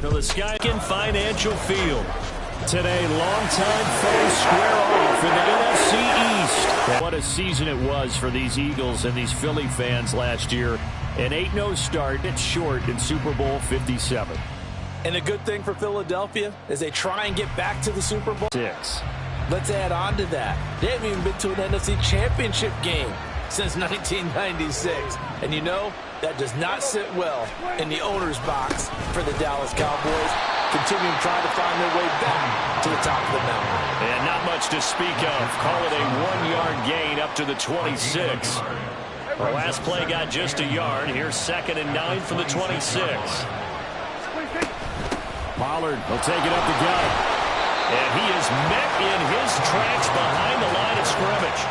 to the Sky Financial Field. Today, longtime foes square off in the NFC East. What a season it was for these Eagles and these Philly fans last year. An 8-0 start. It's short in Super Bowl 57. And a good thing for Philadelphia is they try and get back to the Super Bowl 6. Let's add on to that. They haven't even been to an NFC Championship game since 1996. And you know, that does not sit well in the owner's box for the Dallas Cowboys, continuing trying to find their way back to the top of the mountain. And not much to speak of. Call it a 1-yard gain up to the 26. The last play got just a yard. Here's 2nd and 9 from the 26. Pollard will take it up the gut. And he is met in his tracks behind the line of scrimmage.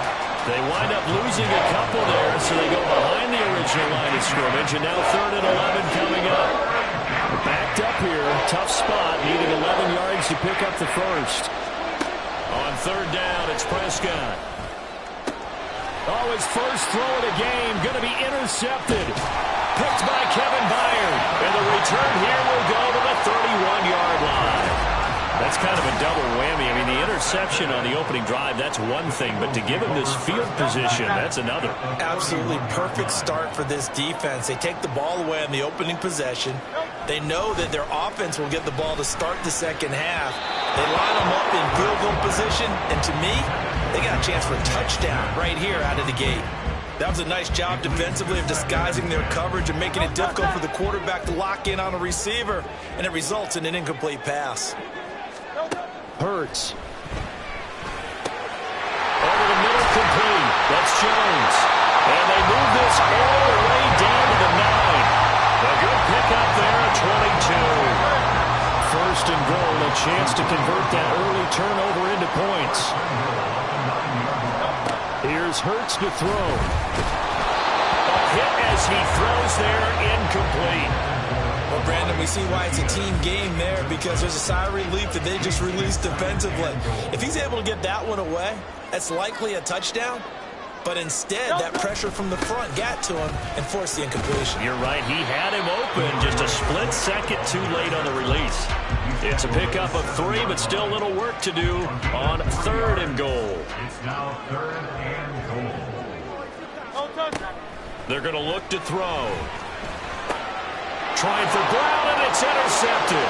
They wind up losing a couple there, so they go behind the original line of scrimmage. And now 3rd and 11 coming up. Backed up here. Tough spot. Needed 11 yards to pick up the first. On 3rd down, it's Prescott. Oh, his first throw of the game going to be intercepted. Picked by Kevin Byard. And the return here will go to the 31-yard line. That's kind of a double whammy. I mean, the interception on the opening drive, that's one thing. But to give him this field position, that's another. Absolutely perfect start for this defense. They take the ball away on the opening possession. They know that their offense will get the ball to start the second half. They line them up in field goal position. And to me, they got a chance for a touchdown right here out of the gate. That was a nice job defensively of disguising their coverage and making it difficult for the quarterback to lock in on a receiver. And it results in an incomplete pass. Hurts. Over the middle, complete. That's Jones. And they move this all the way down to the 9. A good pickup there at 22. 1st and goal, a chance to convert that early turnover into points. Here's Hurts to throw. A hit as he throws there, incomplete. Well, Brandon, we see why it's a team game there, because there's a sigh of relief that they just released defensively. If he's able to get that one away, that's likely a touchdown. But instead, that pressure from the front got to him and forced the incompletion. You're right. He had him open just a split second too late on the release. It's a pickup of 3, but still a little work to do on 3rd and goal. It's now 3rd and goal. They're going to look to throw. Trying for Brown, and it's intercepted.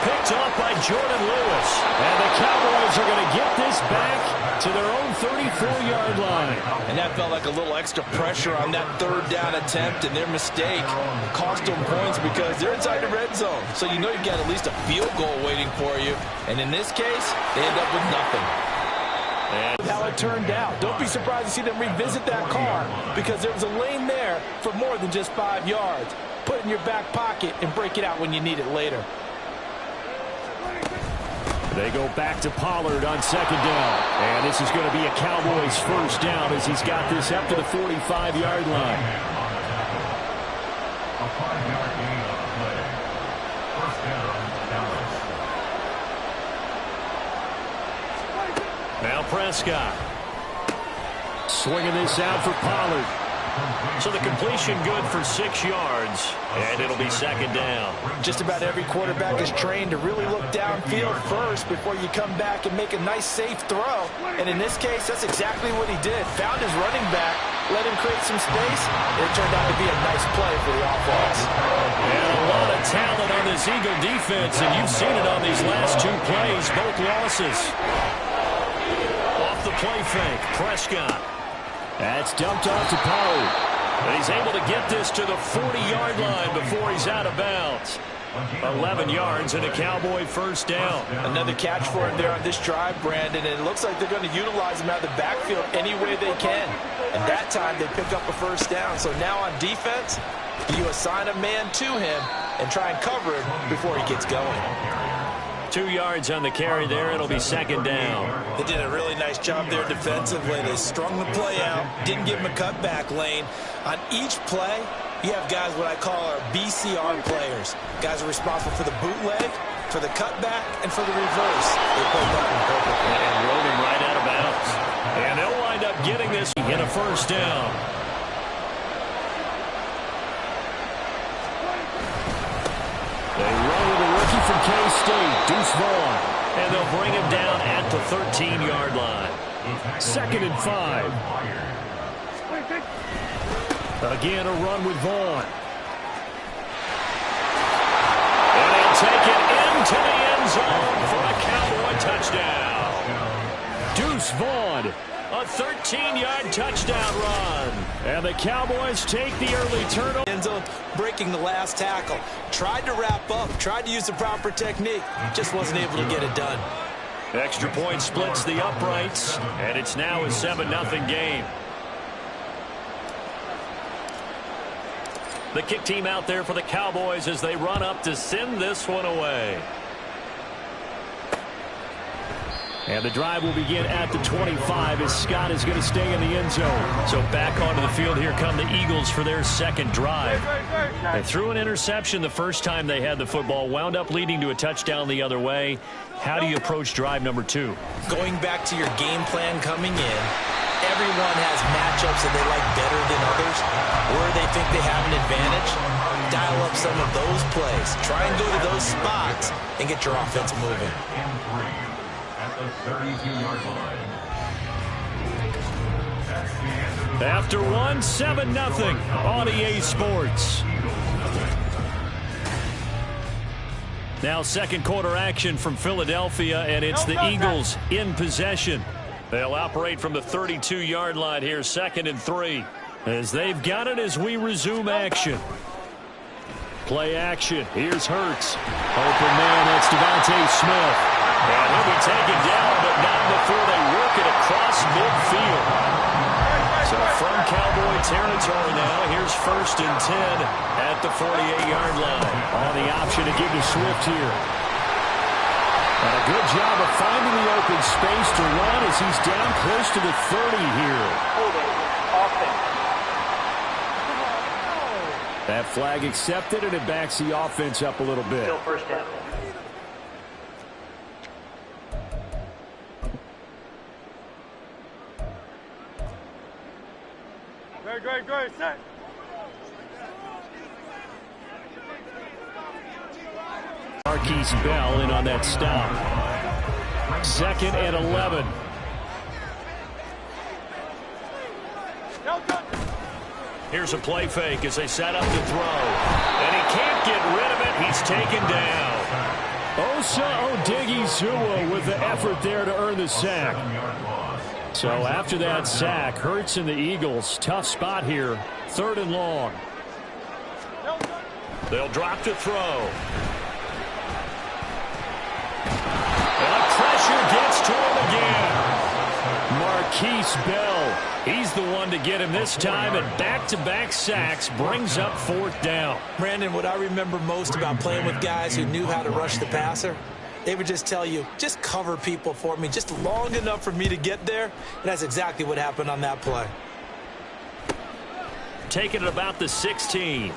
Picked off by Jordan Lewis. And the Cowboys are going to get this back to their own 34-yard line. And that felt like a little extra pressure on that 3rd down attempt, and their mistake cost them points because they're inside the red zone. So you know you've got at least a field goal waiting for you. And in this case, they end up with nothing. And how it turned out. Don't be surprised to see them revisit that call, because there was a lane there for more than just 5 yards. Put it in your back pocket and break it out when you need it later. they go back to Pollard on 2nd down. And this is going to be a Cowboys 1st down as he's got this up to the 45-yard line. A 5-yard gain on the play. 1st down, Dallas. Now Prescott. Swinging this out for Pollard. So the completion good for 6 yards, and it'll be 2nd down. Just about every quarterback is trained to really look downfield first before you come back and make a nice, safe throw. And in this case, that's exactly what he did. Found his running back, let him create some space, and it turned out to be a nice play for the offense. And a lot of talent on this Eagle defense, and you've seen it on these last 2 plays, both losses. Off the play fake, Prescott. That's dumped off to Pollard. And he's able to get this to the 40-yard line before he's out of bounds. 11 yards and a Cowboy 1st down. Another catch for him there on this drive, Brandon, and it looks like they're going to utilize him out of the backfield any way they can. And that time they pick up a 1st down. So now on defense, you assign a man to him and try and cover him before he gets going. 2 yards on the carry there. It'll be 2nd down. They did a really nice job there defensively. They strung the play out, didn't give him a cutback lane. On each play, you have guys what I call our BCR players. Guys are responsible for the bootleg, for the cutback, and for the reverse. They played that one perfectly. And rolled him right out of bounds. And they'll wind up getting this in a 1st down. They run with a rookie K-State, Deuce Vaughn. And they'll bring him down at the 13-yard line. 2nd and 5. Again, a run with Vaughn. And he'll take it into the end zone for a Cowboy touchdown. Deuce Vaughn, a 13-yard touchdown run. And the Cowboys take the early turnover. End zone, breaking the last tackle. Tried to wrap up, tried to use the proper technique. Just wasn't able to get it done. Extra point splits the uprights, and it's now a 7-0 game. The kick team out there for the Cowboys as they run up to send this one away. And the drive will begin at the 25 as Scott is going to stay in the end zone. So back onto the field, here come the Eagles for their second drive. They threw an interception the first time they had the football, wound up leading to a touchdown the other way. How do you approach drive number 2? Going back to your game plan coming in, everyone has matchups that they like better than others, where they think they have an advantage. Dial up some of those plays. Try and go to those spots and get your offense moving. After one, 7-0 on EA Sports. Now second quarter action from Philadelphia, and it's the Eagles in possession. They'll operate from the 32-yard line here, 2nd and 3. As they've got it as we resume action. Play action. Here's Hurts. Open man, that's Devontae Smith. And he'll be taken down, but not before they work it across midfield. So from Cowboy territory now, here's 1st and 10 at the 48-yard line. On the option to give to Swift here. And a good job of finding the open space to run as he's down close to the 30 here. That flag accepted, and it backs the offense up a little bit. Still first down. Great, set. Marquise Bell in on that stop. 2nd and 11. Here's a play fake as they set up to throw. And he can't get rid of it. He's taken down. Osa Odighizuwa with the effort there to earn the sack. So after that sack, Hurts and the Eagles, tough spot here. 3rd and long. They'll drop to throw. And the pressure gets to him again. Marquise Bell, he's the one to get him this time, and back-to-back sacks brings up 4th down. Brandon, what I remember most about playing with guys who knew how to rush the passer, they would just tell you, just cover people for me, just long enough for me to get there. And that's exactly what happened on that play. Taking it about the 16.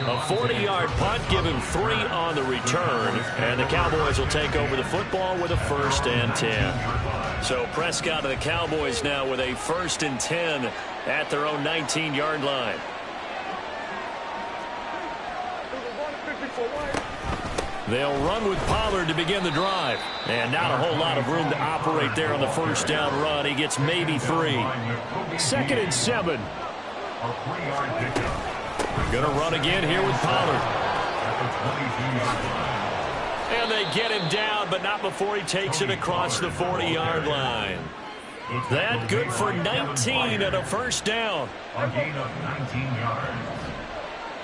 A 40-yard punt, give him 3 on the return. And the Cowboys will take over the football with a 1st and 10. So Prescott and the Cowboys now with a 1st and 10 at their own 19-yard line. They'll run with Pollard to begin the drive. And not a whole lot of room to operate there on the 1st down run. He gets maybe 3. 2nd and 7. Going to run again here with Pollard. And they get him down, but not before he takes it across the 40-yard line. That good for 19 and a 1st down. A gain of 19 yards.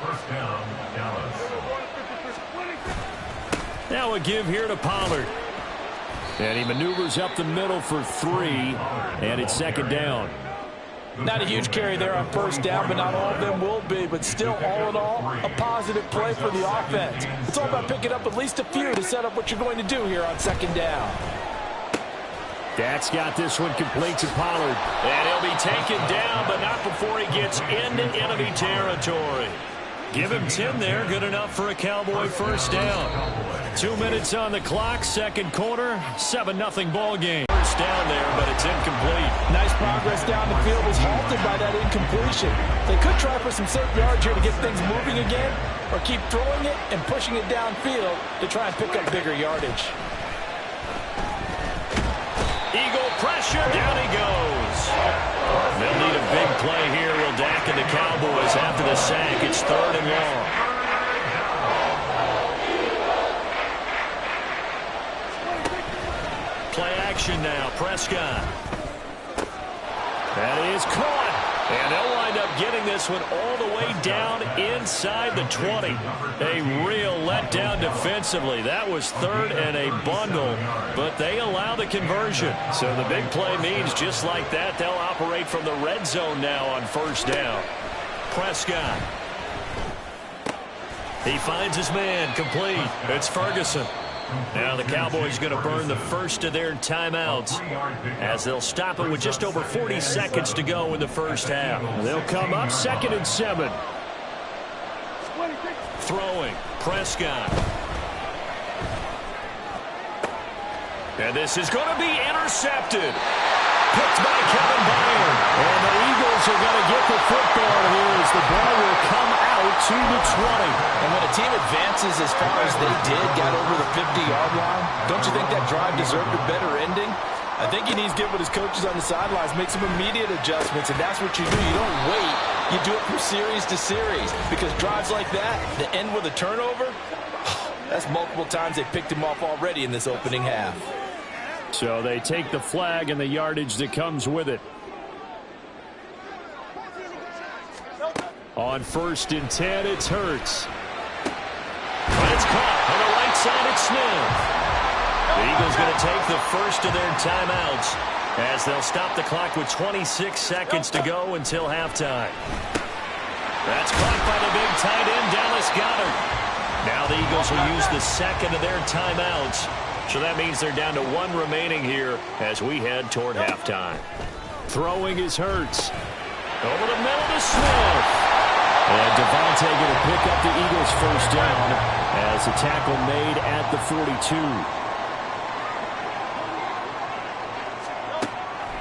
1st down, Dallas. Now a give here to Pollard. And he maneuvers up the middle for 3, and it's 2nd down. Not a huge carry there on 1st down, but not all of them will be. But still, all in all, a positive play for the offense. It's all about picking up at least a few to set up what you're going to do here on 2nd down. Dak's got this one complete to Pollard. And he'll be taken down, but not before he gets into enemy territory. Give him 10 there. Good enough for a Cowboy 1st down. 2 minutes on the clock. 2nd quarter. 7-0 ball game. first down there, but it's incomplete. Nice progress down the field was halted by that incompletion. They could try for some safe yards here to get things moving again, or keep throwing it and pushing it downfield to try and pick up bigger yardage. Eagle pressure, down he goes. They'll need a big play here. Will Dak and the Cowboys after the sack. It's 3rd and long. Play action now. Prescott. That is caught. And they'll wind up getting this one all the way down inside the 20. A real letdown defensively. That was 3rd and a bundle, but they allow the conversion. So the big play means just like that, they'll operate from the red zone now on 1st down. Prescott. He finds his man, complete. It's Ferguson. Now the Cowboys going to burn the first of their timeouts as they'll stop it with just over 40 seconds to go in the first half. They'll come up 2nd and 7. Throwing, Prescott. And this is going to be intercepted. Picked by Kevin Byard. And the Eagles are going to get the football here as the ball will come out to the 20. And when a team advances as far as they did, got over the 50-yard line, don't you think that drive deserved a better ending? I think he needs to get with his coaches on the sidelines, make some immediate adjustments, and that's what you do. You don't wait. You do it from series to series, because drives like that, that end with a turnover, that's multiple times they picked him off already in this opening half. So they take the flag and the yardage that comes with it. On 1st and 10, it's Hurts. But it's caught on the right side. It's Smith. The Eagles going to take the first of their timeouts as they'll stop the clock with 26 seconds to go until halftime. That's caught by the big tight end, Dallas Goedert. Now the Eagles will use the 2nd of their timeouts. So that means they're down to 1 remaining here as we head toward halftime. Throwing is Hurts. Over the middle to Smith. And Devontae going to pick up the Eagles' first down as the tackle made at the 42.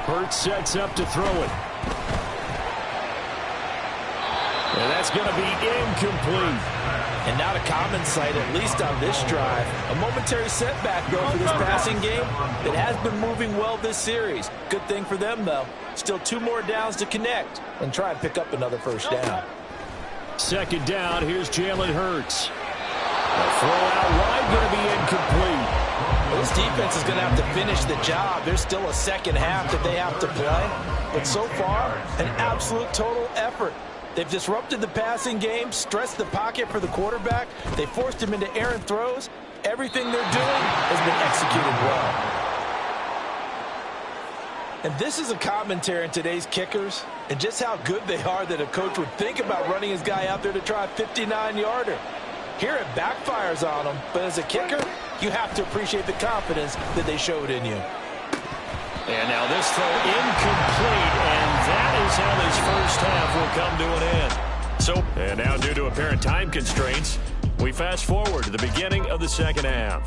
Hurts sets up to throw it. And that's going to be incomplete. And not a common sight, at least on this drive. A momentary setback, though, for this passing game that has been moving well this series. Good thing for them, though. Still 2 more downs to connect and try and pick up another first down. 2nd down, here's Jalen Hurts. The throw out wide going to be incomplete. Well, this defense is going to have to finish the job. There's still a second half that they have to play. But so far, an absolute total effort. They've disrupted the passing game, stressed the pocket for the quarterback. They forced him into errant throws. Everything they're doing has been executed well. And this is a commentary on today's kickers and just how good they are that a coach would think about running his guy out there to try a 59-yarder. Here it backfires on him, but as a kicker, you have to appreciate the confidence that they showed in you. And now this throw incomplete, and that is how this first half will come to an end. And now due to apparent time constraints, we fast forward to the beginning of the second half.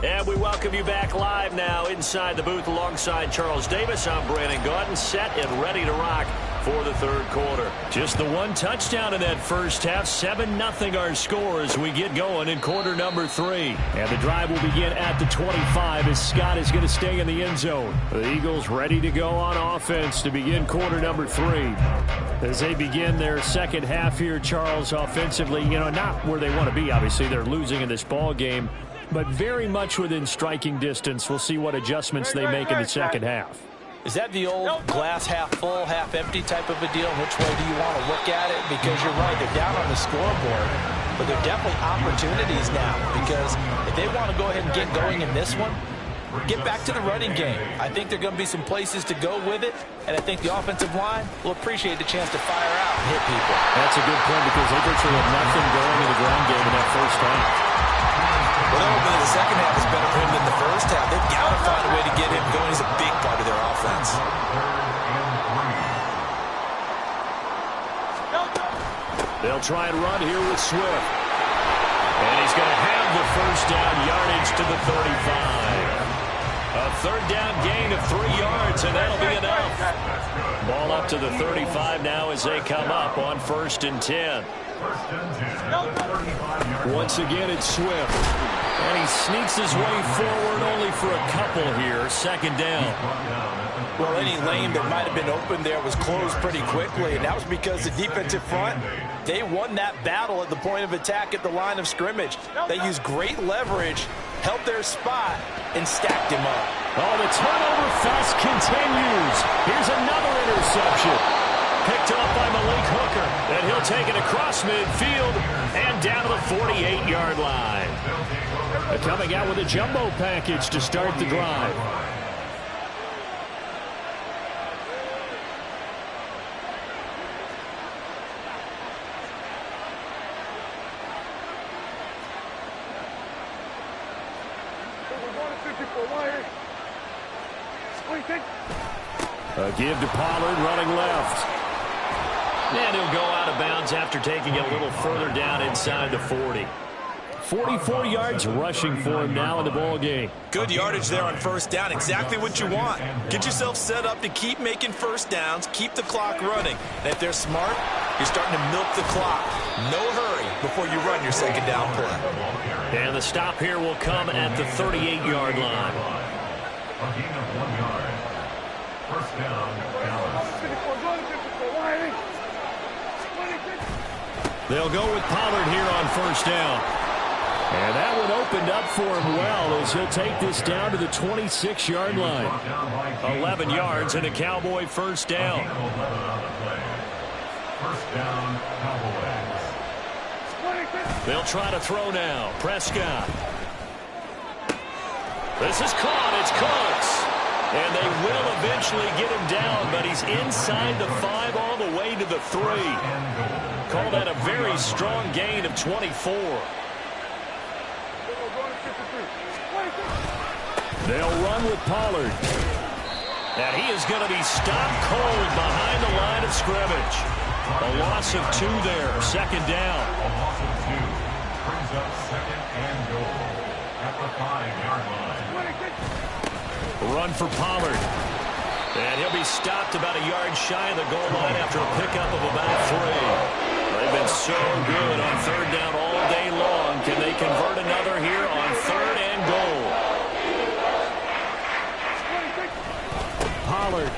And we welcome you back live now inside the booth alongside Charles Davis. I'm Brandon Gaudin, set and ready to rock for the 3rd quarter. Just the 1 touchdown in that first half. 7-0 our score as we get going in quarter number 3. And the drive will begin at the 25 as Scott is going to stay in the end zone. The Eagles ready to go on offense to begin quarter number 3. As they begin their second half here, Charles, offensively, not where they want to be. Obviously, they're losing in this ball game, but very much within striking distance. We'll see what adjustments they make in the second half. Is that the old glass half full, half empty type of a deal? Which way do you want to look at it? Because you're right, they're down on the scoreboard, but they're definitely opportunities now, because if they want to go ahead and get going in this one, get back to the running game. I think there are going to be some places to go with it, and I think the offensive line will appreciate the chance to fire out and hit people. That's a good point, because they virtually had nothing going in the ground game in that first half. Well, that will be the second half is better for him than the first half. They've got to find a way to get him going. He's a big part of their offense. They'll try and run here with Swift. And he's going to have the first down, yardage to the 35. A third down gain of 3 yards, and that'll be enough. Ball up to the 35 now as they come up on 1st and 10. Once again, it's Swift. And he sneaks his way forward only for a couple here. 2nd down. Well, any lane that might have been open there was closed pretty quickly, and that was because the defensive front, they won that battle at the point of attack at the line of scrimmage. They used great leverage, held their spot, and stacked him up. Oh, the turnover fest continues. Here's another interception. Picked up by Malik Hooker, and he'll take it across midfield and down to the 48-yard line. They're coming out with a jumbo package to start the drive. A give to Pollard, running left. And he'll go out of bounds after taking it a little further down inside the 40. 44 yards rushing for him now in the ball game. Good yardage there on 1st down. Exactly what you want. Get yourself set up to keep making 1st downs, keep the clock running. And if they're smart, you're starting to milk the clock. No hurry before you run your 2nd down play. And the stop here will come at the 38-yard line. A gain of 1 yard. 1st down, Dallas. They'll go with Pollard here on 1st down. And that one opened up for him well as he'll take this down to the 26-yard line. 11 yards and a Cowboy 1st down. 1st down, Cowboys. They'll try to throw now. Prescott. This is caught. It's close. And they will eventually get him down, but he's inside the 5 all the way to the 3. Call that a very strong gain of 24. They'll run with Pollard. And he is going to be stopped cold behind the line of scrimmage. A loss of 2 there. 2nd down. A loss of 2 brings up 2nd and goal at the 5-yard line. Run for Pollard. And he'll be stopped about a yard shy of the goal line after a pickup of about 3. They've been so good on 3rd down all day long. Can they convert another here on 3rd and goal? Pollard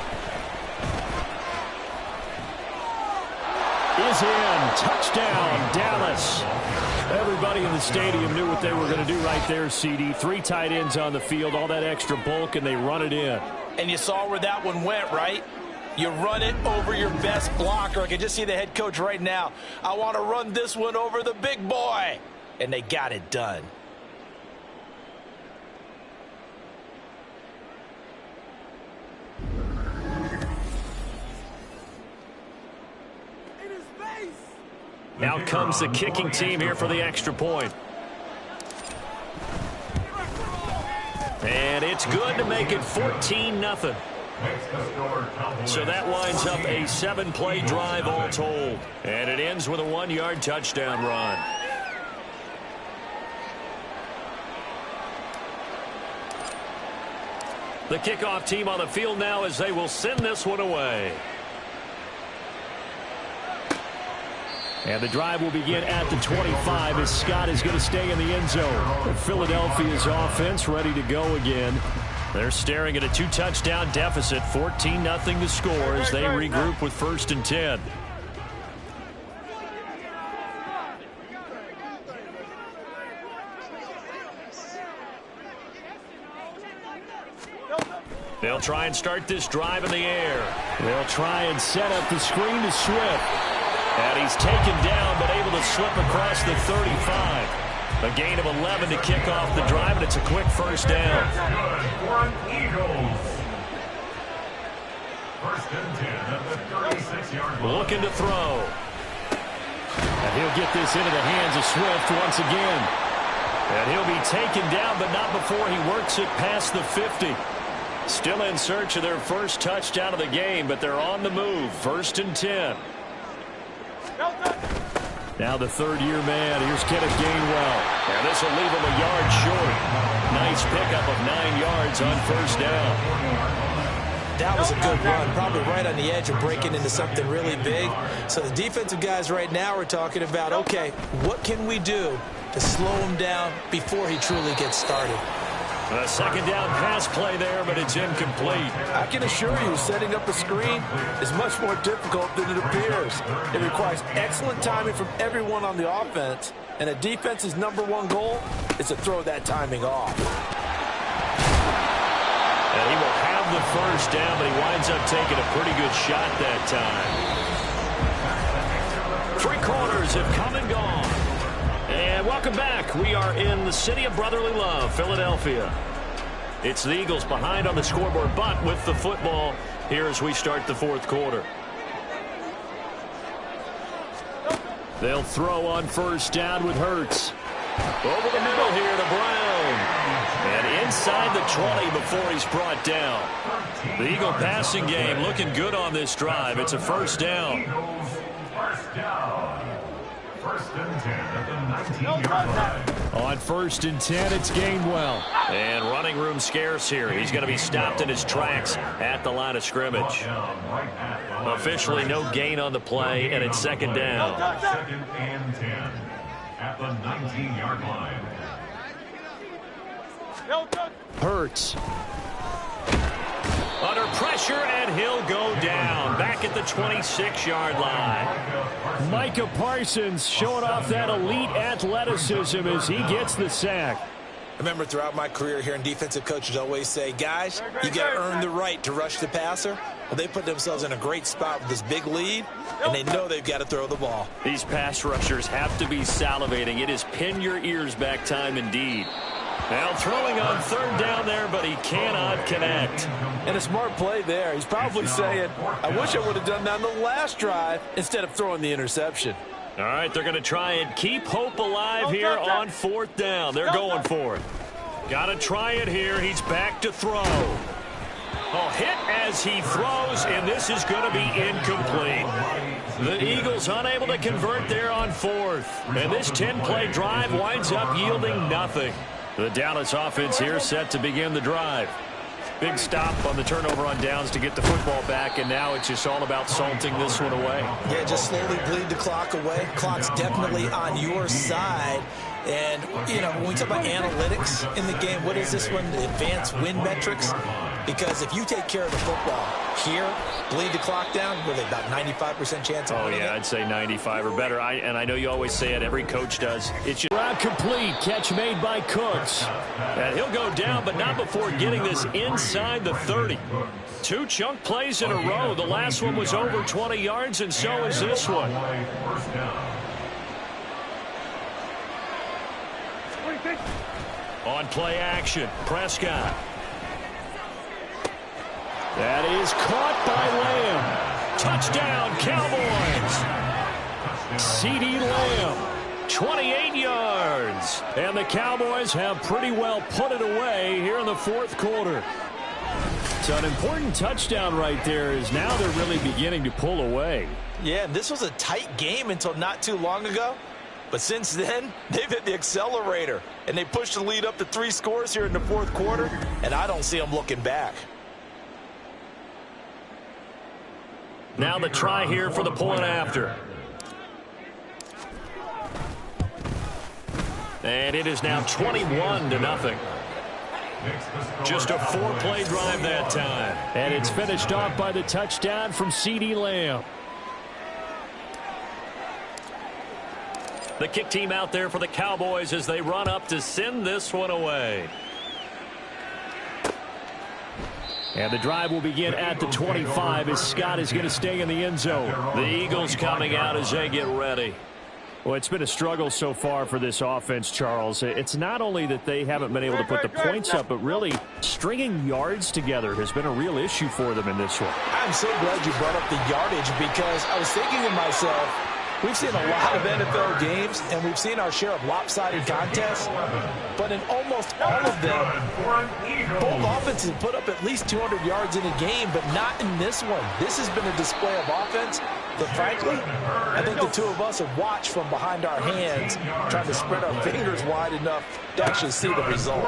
is in. Touchdown, Dallas. Everybody in the stadium knew what they were going to do right there, CD. 3 tight ends on the field, all that extra bulk, and they run it in. And you saw where that one went, right? You run it over your best blocker. I can just see the head coach right now. I want to run this one over the big boy. And they got it done. Now comes the kicking team here for the extra point. And it's good to make it 14-0. So that winds up a 7-play drive all told. And it ends with a 1-yard touchdown run. The kickoff team on the field now as they will send this one away. And the drive will begin at the 25 as Scott is going to stay in the end zone. Philadelphia's offense ready to go again. They're staring at a 2-touchdown deficit, 14-0 to score as they regroup with 1st and 10. They'll try and start this drive in the air. They'll try and set up the screen to Swift. And he's taken down, but able to slip across the 35. A gain of 11 to kick off the drive, and it's a quick 1st down. Eagles. 1st and 10 at the 36-yard line. Looking to throw. And he'll get this into the hands of Swift once again. And he'll be taken down, but not before he works it past the 50. Still in search of their first touchdown of the game, but they're on the move. 1st and 10. Now the third-year man. Here's Kenneth Gainwell. And this will leave him a yard short. Nice pickup of 9 yards on first down. That was a good run, probably right on the edge of breaking into something really big. So the defensive guys right now are talking about, okay, what can we do to slow him down before he truly gets started? A second down pass play there, but it's incomplete. I can assure you, setting up a screen is much more difficult than it appears. It requires excellent timing from everyone on the offense, and a defense's #1 goal is to throw that timing off. And he will have the first down, but he winds up taking a pretty good shot that time. 3 quarters have come and gone. And welcome back. We are in the city of brotherly love, Philadelphia. It's the Eagles behind on the scoreboard, but with the football here as we start the 4th quarter. They'll throw on first down with Hurts. Over the middle here to Brown. And inside the 20 before he's brought down. The Eagle passing game looking good on this drive. It's a first down. First down. First and 10 at the 19-yard line. On first and 10, it's Gainwell. And running room scarce here. He's going to be stopped in his tracks at the line of scrimmage. Officially no gain on the play, and it's second down. Second and 10 at the 19-yard line. Hurts. Under pressure, and he'll go down. Back at the 26-yard line. Micah Parsons showing off that elite athleticism as he gets the sack. I remember throughout my career here, and defensive coaches always say, guys, you got to earn the right to rush the passer. Well, they put themselves in a great spot with this big lead, and they know they've got to throw the ball. These pass rushers have to be salivating. It is pin your ears back time indeed. Now throwing on third down there, but he cannot connect. And a smart play there. He's probably saying, I wish I would have done that on the last drive instead of throwing the interception. All right, they're going to try and keep hope alive here on 4th down. They're going for it. Got to try it here. He's back to throw. Oh, hit as he throws, and this is going to be incomplete. The Eagles unable to convert there on 4th. And this 10-play drive winds up yielding nothing. The Dallas offense here set to begin the drive. Big stop on the turnover on downs to get the football back, and now it's just all about salting this one away. Yeah, just slowly bleed the clock away. Clock's definitely on your side. And, you know, when we talk about analytics in the game, what is this one? The advanced win metrics? Because if you take care of the football here, bleed the clock down, with about 95% chance of winning it. I'd say 95 or better. And I know you always say it, every coach does. It's just route complete, catch made by Cooks. And he'll go down, but not before getting this inside the 30. 2 chunk plays in a row. The last one was over 20 yards, and so is this one. On play action, Prescott. That is caught by Lamb. Touchdown, Cowboys. C.D. Lamb, 28 yards. And the Cowboys have pretty well put it away here in the 4th quarter. So an important touchdown right there is now they're really beginning to pull away. Yeah, this was a tight game until not too long ago. But since then, they've hit the accelerator. And they pushed the lead up to 3 scores here in the 4th quarter. And I don't see them looking back. Now the try here for the point after. And it is now 21-0. Just a 4-play drive that time. And it's finished off by the touchdown from C.D. Lamb. The kick team out there for the Cowboys as they run up to send this one away. And the drive will begin at the 25 as Scott is going to stay in the end zone. The Eagles coming out as they get ready. Well, it's been a struggle so far for this offense, Charles. It's not only that they haven't been able to put the points up, but really stringing yards together has been a real issue for them in this one. I'm so glad you brought up the yardage because I was thinking to myself, we've seen a lot of NFL games, and we've seen our share of lopsided contests. But in almost all of them, both offenses put up at least 200 yards in a game, but not in this one. This has been a display of offense But frankly, I think the two of us have watched from behind our hands, trying to spread our fingers wide enough to actually see the result.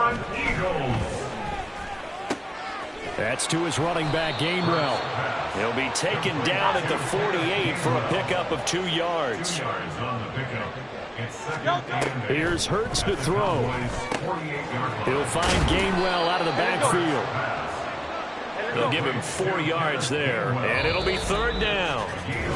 That's to his running back, Gainwell. He'll be taken down at the 48 for a pickup of 2 yards. Here's Hurts to throw. He'll find Gainwell out of the backfield. They'll give him 4 yards there, and it'll be 3rd down.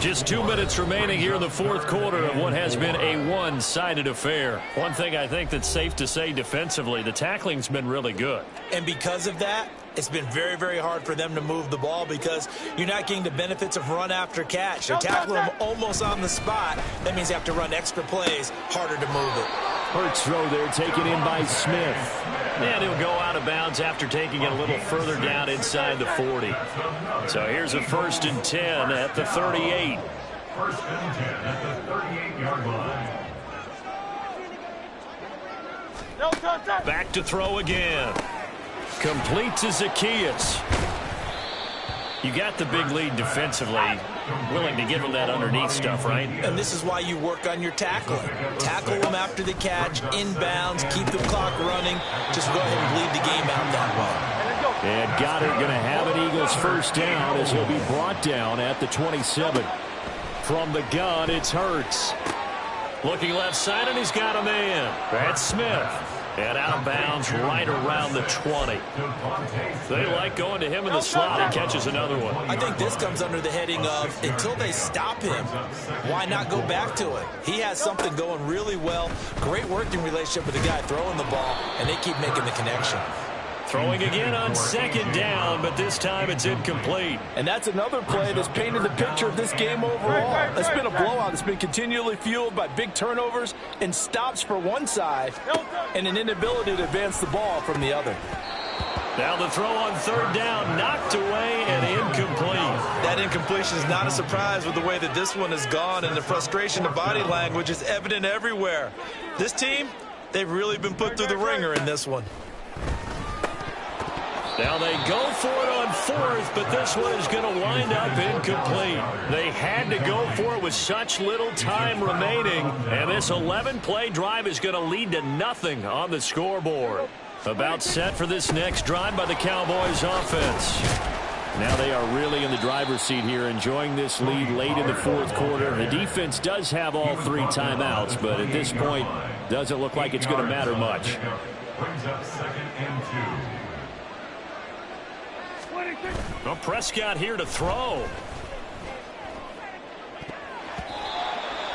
Just 2 minutes remaining here in the 4th quarter of what has been a one-sided affair. One thing I think that's safe to say defensively, the tackling's been really good. And because of that, it's been very, very hard for them to move the ball because you're not getting the benefits of run after catch. They're tackling them almost on the spot. That means you have to run extra plays, harder to move it. Hurts throw there, taken in by Smith. And he'll go out of bounds after taking it a little further down inside the 40. So here's a 1st and 10 at the 38. 1st and 10 at the 38-yard line. Back to throw again. Complete to Zacchaeus. You got the big lead defensively. Willing to give him that underneath stuff, right? And this is why you work on your tackling. Tackle them after the catch, inbounds, keep the clock running. Just go ahead and bleed the game out that way. And Goddard going to have an Eagles 1st down as he'll be brought down at the 27. From the gun, it's Hurts. Looking left side, and he's got a man. That's Smith. And out of bounds right around the 20. They like going to him in the slot. He catches another one. I think this comes under the heading of until they stop him, why not go back to it? He has something going really well. Great working relationship with the guy throwing the ball, and they keep making the connection. Throwing again on 2nd down, but this time it's incomplete. And that's another play that's painted the picture of this game overall. It's been a blowout. It's been continually fueled by big turnovers and stops for one side and an inability to advance the ball from the other. Now the throw on 3rd down, knocked away and incomplete. That incompletion is not a surprise with the way that this one has gone, and the frustration of body language is evident everywhere. This team, they've really been put through the ringer in this one. Now they go for it on 4th, but this one is going to wind up incomplete. They had to go for it with such little time remaining, and this 11-play drive is going to lead to nothing on the scoreboard. About set for this next drive by the Cowboys offense. Now they are really in the driver's seat here, enjoying this lead late in the 4th quarter. The defense does have all 3 timeouts, but at this point, doesn't look like it's going to matter much. Brings up 2nd and 2. Well, Prescott here to throw.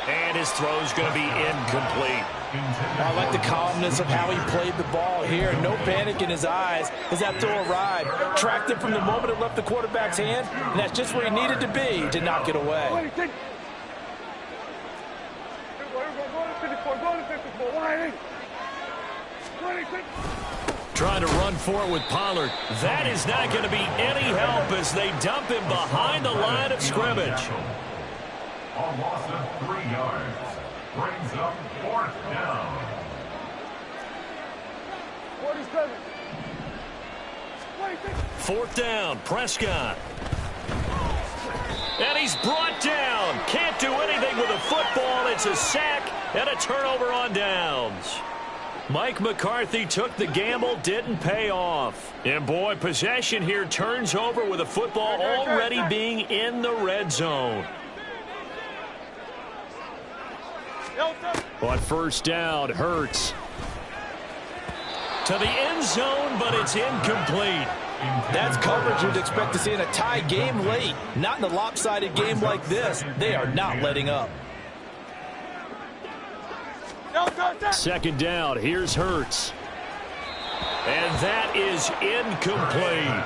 And his throw's going to be incomplete. I like the calmness of how he played the ball here. No panic in his eyes as that throw arrived. Tracked it from the moment it left the quarterback's hand, and that's just where he needed to be to knock it away. Trying to run for it with Pollard. That is not going to be any help as they dump him behind the line of scrimmage. A loss of 3 yards. Brings up 4th down. 4th down, Prescott. And he's brought down. Can't do anything with a football. It's a sack and a turnover on downs. Mike McCarthy took the gamble, didn't pay off. And boy, possession here turns over with a football already being in the red zone. On 1st down, Hurts. To the end zone, but it's incomplete. That's coverage you'd expect to see in a tie game late. Not in a lopsided game like this. They are not letting up. 2nd down, here's Hurts. And that is incomplete.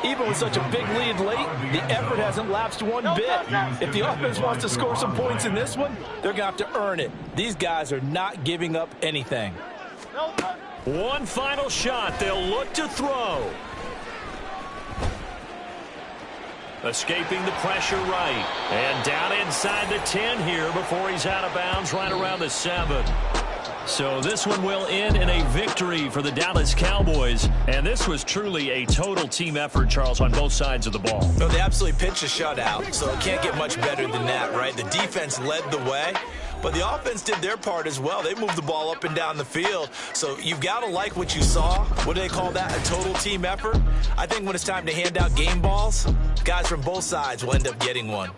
Even with such a big lead late, the effort hasn't lapsed one bit. If the offense wants to score some points in this one, they're going to have to earn it. These guys are not giving up anything. One final shot. They'll look to throw. Escaping the pressure right. And down inside the 10 here before he's out of bounds right around the 7. So this one will end in a victory for the Dallas Cowboys. And this was truly a total team effort, Charles, on both sides of the ball. No, they absolutely pitched a shutout, so it can't get much better than that, right? The defense led the way, but the offense did their part as well. They moved the ball up and down the field. So you've got to like what you saw. What do they call that? A total team effort? I think when it's time to hand out game balls, guys from both sides will end up getting one.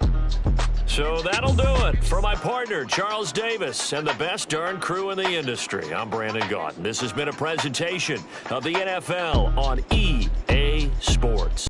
So that'll do it for my partner, Charles Davis, and the best darn crew in the industry. I'm Brandon Gaudin. This has been a presentation of the NFL on EA Sports.